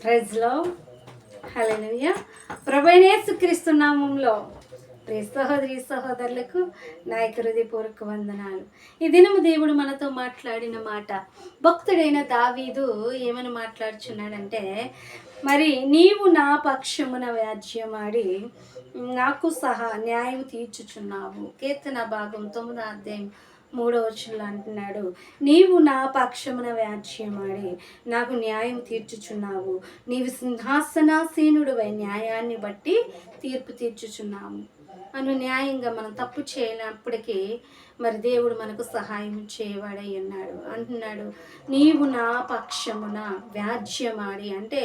ప్రైజ్లో హల్లెలూయా. ప్రభువైన యేసుక్రీస్తు నామములో ప్రియ సహోదరి సహోదరులకు నా యొక్క హృదయపూర్వక వందనాలు. ఈ దినము దేవుడు మనతో మాట్లాడిన మాట, భక్తుడైన దావీదు ఏమని మాట్లాడుచున్నాడంటే, మరి నీవు నా పక్షమున వ్యాజ్యమాడి నాకు సహా న్యాయం తీర్చుచున్నావు. కీర్తన భాగం 9వ అధ్యాయం 3వ వచనంలో అంటున్నాడు, నీవు నా పక్షమున వ్యాజ్యమాడి నాకు న్యాయం తీర్చుచున్నావు. నీవు సింహాసనాసీనుడివై న్యాయాన్ని బట్టి తీర్పు తీర్చుచున్నాము. న్యాయంగా మనం తప్పు చేయనప్పటికీ మరి దేవుడు మనకు సహాయం చేయవాడై ఉన్నాడు. అంటున్నాడు, నీవు నా పక్షమున వ్యాజ్యమాడి అంటే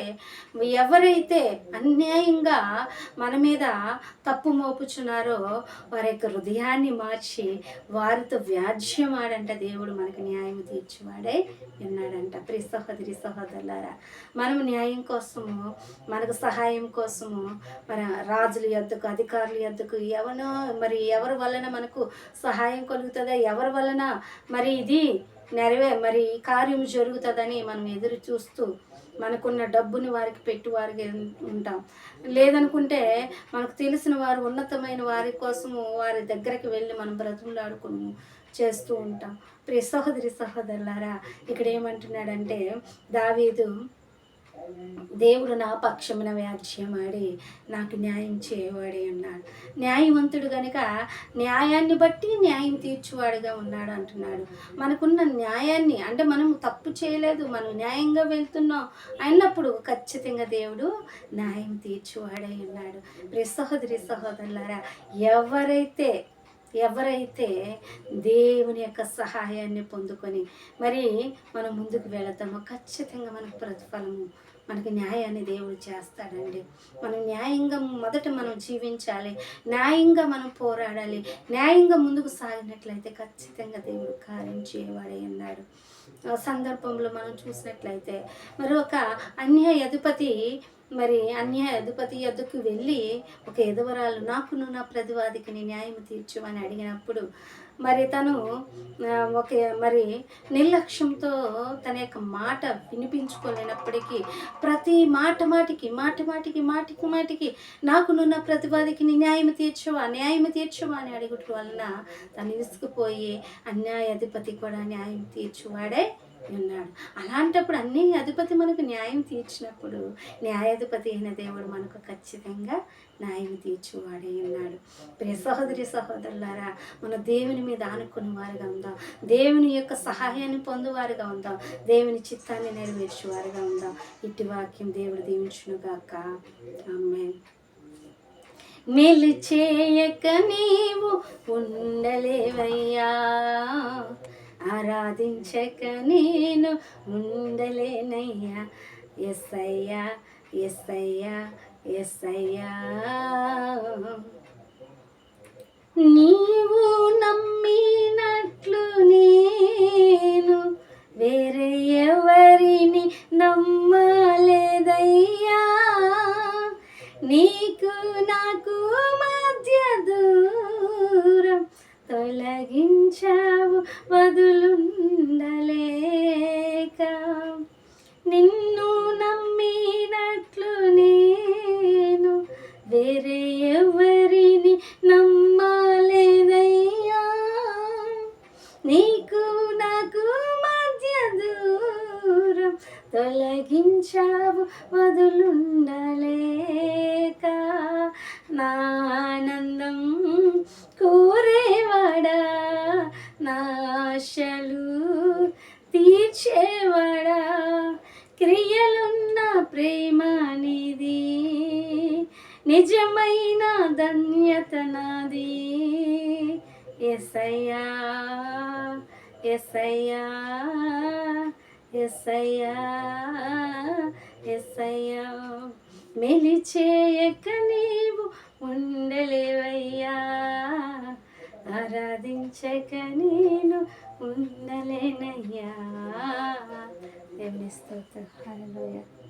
ఎవరైతే అన్యాయంగా మన మీద తప్పు మోపుచున్నారో వారి యొక్క హృదయాన్ని మార్చి వారితో వ్యాజ్యమాడంట దేవుడు మనకు న్యాయం తీర్చేవాడై ఉన్నాడంట. ప్రియ సహోదరి సహోదరులారా, మనం న్యాయం కోసము, మనకు సహాయం కోసము మన రాజుల యొద్దకు, అధికారుల యొద్దకు, ఎవరి వలన మనకు సహాయం కలుగుతుందా, ఎవరి వలన మరి ఇది మరి కార్యం జరుగుతుందని మనం ఎదురు చూస్తూ మనకున్న డబ్బుని వారికి పెట్టి వారికి ఉంటాం. లేదనుకుంటే మనకు తెలిసిన వారు ఉన్నతమైన వారి కోసము వారి దగ్గరికి వెళ్ళి మనం బ్రతుకులాడుకుని చేస్తూ ఉంటాం. ప్రియ సహోదరి సహోదరులారా, ఇక్కడ ఏమంటున్నాడంటే దావీదు, దేవుడు నా పక్షమున వ్యాజ్యమాడి నాకు న్యాయం చేయవాడే అన్నాడు. న్యాయవంతుడు కనుక న్యాయాన్ని బట్టి న్యాయం తీర్చువాడుగా ఉన్నాడు అంటున్నాడు. మనకున్న న్యాయాన్ని అంటే మనం తప్పు చేయలేదు, మనం న్యాయంగా వెళ్తున్నాం అన్నప్పుడు ఖచ్చితంగా దేవుడు న్యాయం తీర్చువాడై ఉన్నాడు. ప్రియ సహోదరి సహోదరులారా, ఎవరైతే దేవుని యొక్క సహాయాన్ని పొందుకొని మరి మనం ముందుకు వెళతామో ఖచ్చితంగా మనకు ప్రతిఫలము, మనకి న్యాయాన్ని దేవుడు చేస్తాడండి. మనం న్యాయంగా మొదట మనం జీవించాలి, న్యాయంగా మనం పోరాడాలి. న్యాయంగా ముందుకు సాగినట్లయితే ఖచ్చితంగా దేవుడు కార్యం చేయవాడై ఉన్నాడు. సందర్భంలో మనం చూసినట్లయితే మరి ఒక అన్యాయ అధిపతి యొద్దకు వెళ్ళి ఒక ఎదవరాలు, నాకును నా ప్రతివాదికి న్యాయం తీర్చు అని అడిగినప్పుడు మరి తను నిర్లక్ష్యంతో తన యొక్క మాట వినిపించుకోలేనప్పటికీ ప్రతి మాటికి నాకును నా ప్రతివాదికి న్యాయం తీర్చవా అని అడుగుట వలన తను విసుకుపోయి అధిపతి కూడా న్యాయం తీర్చువాడే ఉన్నాడు. అలాంటప్పుడు అధిపతి మనకు న్యాయం తీర్చినప్పుడు న్యాయాధిపతి అయిన దేవుడు మనకు ఖచ్చితంగా న్యాయం తీర్చువాడే ఉన్నాడు. ప్రియ సహోదరి సహోదరులారా, మన దేవుని మీద ఆనుకుని వారుగా ఉందాం, దేవుని యొక్క సహాయాన్ని పొందువారుగా ఉందాం, దేవుని చిత్తాన్ని నెరవేర్చేవారుగా ఉందాం. ఇట్టి వాక్యం దేవుడు దీవించునుగాక. ఆమేన్. మేలు చేయక నీవు ఉండలేవయ్యా, ఆరాధించక నేను ఉండలేనయ్యా. యేసయ్యా యేసయ్యా యేసయ్యా, నీవు నమ్మినట్లు నేను వేరే ఎవరిని నమ్మలేదయ్యా. నీకు నాకు మధ్య దూరం తొలగించావు వదులుండలేక. నిన్ను నమ్మినట్లు నేను వేరే ఎవరిని నమ్మలేదయ్యా. నీకు నాకు మధ్య దూరం తొలగించావు వదులుండలేక. నా ఆనందం కోరేవాడా, నా ఆశలు తీర్చేవాడా, క్రియలున్న ప్రేమ నిధి, నిజమైన ధన్యత నాది. యేసయ్యా యేసయ్యా యేసయ్యా యేసయ్యా, మేలు చేయక నీవు ఉండలేవయ్యా, ఆరాధించక నేను ఉండలేనయ్యా. దేవుని స్తోత్రం. హల్లెలూయా.